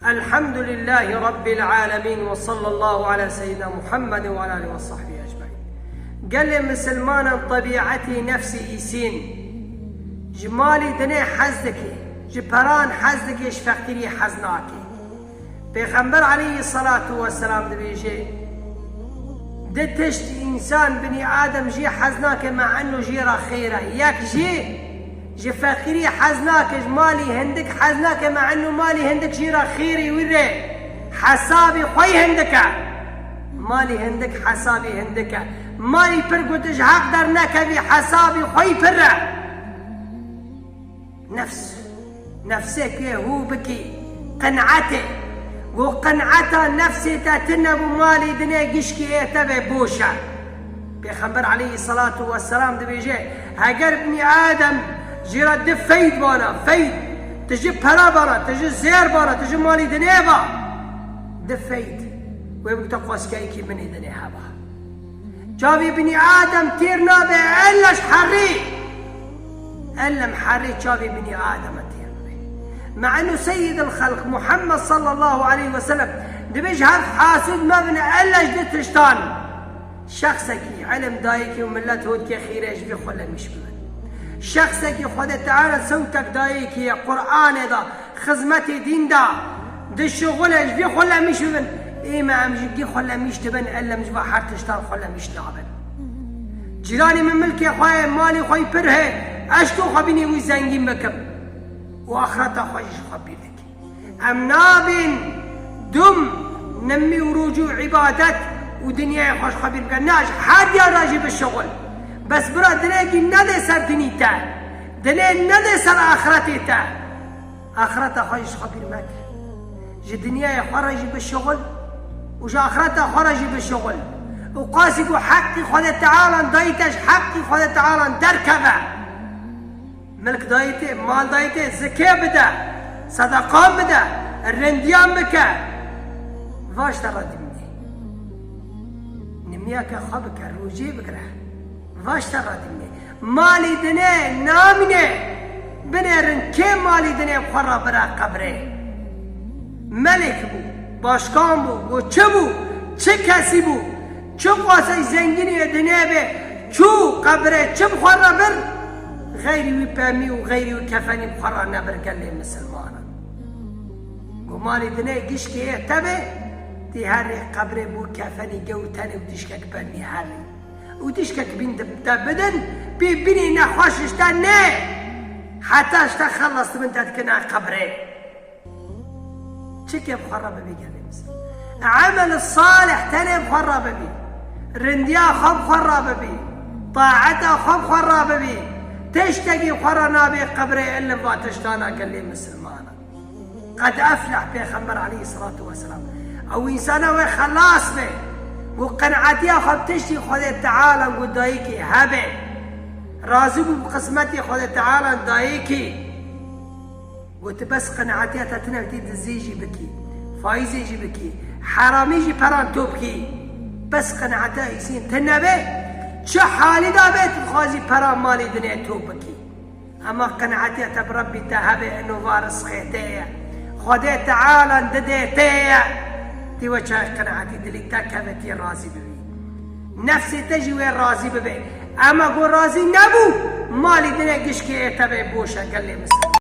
الحمد لله رب العالمين وصلى الله على سيدنا محمد وعلى آله وصحبه أجمعين. قال لي مسلمانا طبيعتي نفسي إيسين جمالي دني حزدكي جبران حزدكي شفقتري حزناكي. پیغمبر عليه الصلاة والسلام دبيجي دتشت إنسان بني آدم جي حزناك مع أنه جيرا خيرا ياك جي فقيري حزناك مالي هندك حزناك مع أنه مالي هندك جيرا خيري وري حسابي خوي هندك مالي هندك حسابي هندك مالي برقدش هقدر نكبي حسابي خوي برع نفسك هو بكي قنعته وقنعته نفسي تتنب مالي دنيا قشكي تبع بوشا. بيخبر عليه الصلاة والسلام دبيجي هاجر ابن آدم جيرا دف فيد بانا فيد تجي بهرا بانا تجي زير بانا تجي مالي دنيا با دف فيد ويبقى تقوس كايكي مني دنيا هبا جابي ابن آدم تيرنا بألش حري ألا محري جابي ابن آدم مع أنه سيد الخلق محمد صلى الله عليه وسلم دبيجهر حاسد ما بن ألا جدت رشتان شخصك علم دايكي وملت هودكي خيريش بيخولا مش بمن شخصك خود تعالى صوتك دايكي قرآن دا خزمتي دين دا دي شغلش بيخولا مش بمن إيه ما عمجي خولا مش تبن ألا مش بحر تشتان خولا مش نعبن جيراني من ملكي خواهي مالي خواهي بره أشتو خبيني ويزنجين بكم وآخرته خوش خبيرك أم نابن دم نمي ورجوع عبادت ودنيا خوش خبيرك ناش حد يا راجي بالشغل بس برا دنياكي ندي سر دنيتا دنيا ندي سر آخرتيتا آخرته خوش خبيرك جي دنيا خرجي بالشغل وجا آخرته خرجي بالشغل وقاسق حقي خذ تعالى ضيتش حقي خذ تعالى تركبه ملك دايته مال دايته زكاة بدا صدقان بدا الرنديان بكا واش ترى دمني نمياك خبك الروجي بكره واش ترى دمني مالي دنيا نامني بنيرن كي مالي دنيا بخرا برا قبره ملك بو باشكان بو وچبو چه کسی بو چه قاسي زنگيني دنيا به چو قبره چه بخرا بر غيري وبامي وغيري وكفني بخرا نبر قال لي مسلمانا ومالي دنيا قشكي يعتبه دي هاري قبري بو كفني قوتاني ودشكك بني هاري ودشكك بين بدن بيني نخوش اشتاني حتى اشتخلص من تتكنا قبري شكي بخرا ببي قال لي مسلم عمل الصالح تاني بخرا ببي رنديا خب خرا ببي طاعته خب خرا ببي تشتكي قرنا بقبره إلا ما تشتانا قال لي مسلمانا قد أفلح بيخمر عليه الصلاة والسلام أو إنسانا وخلاص به وقنعتي أخذ تشتي خذ تعالى ودايكي هبه راضي بقسمتي خذ تعالى دايكي وتبس قنعتي تتنفتي دزيجي بكي فايزي جي بكي حرامي جي برانتو بكي بس قنعتي يسين تنبه چه حالی دا بیت خوازی پرا مالی دنیا تو بکی اما قناعتی بربی تهبه انو وارس خیته خدا تعالی ددیته تی وچه قناعتی دلی تکبتی راضی ببی نفسی تجوی راضی ببی اما گو راضی نبو مالی دنیا گشکی اتبه بوشه قال لي مسلم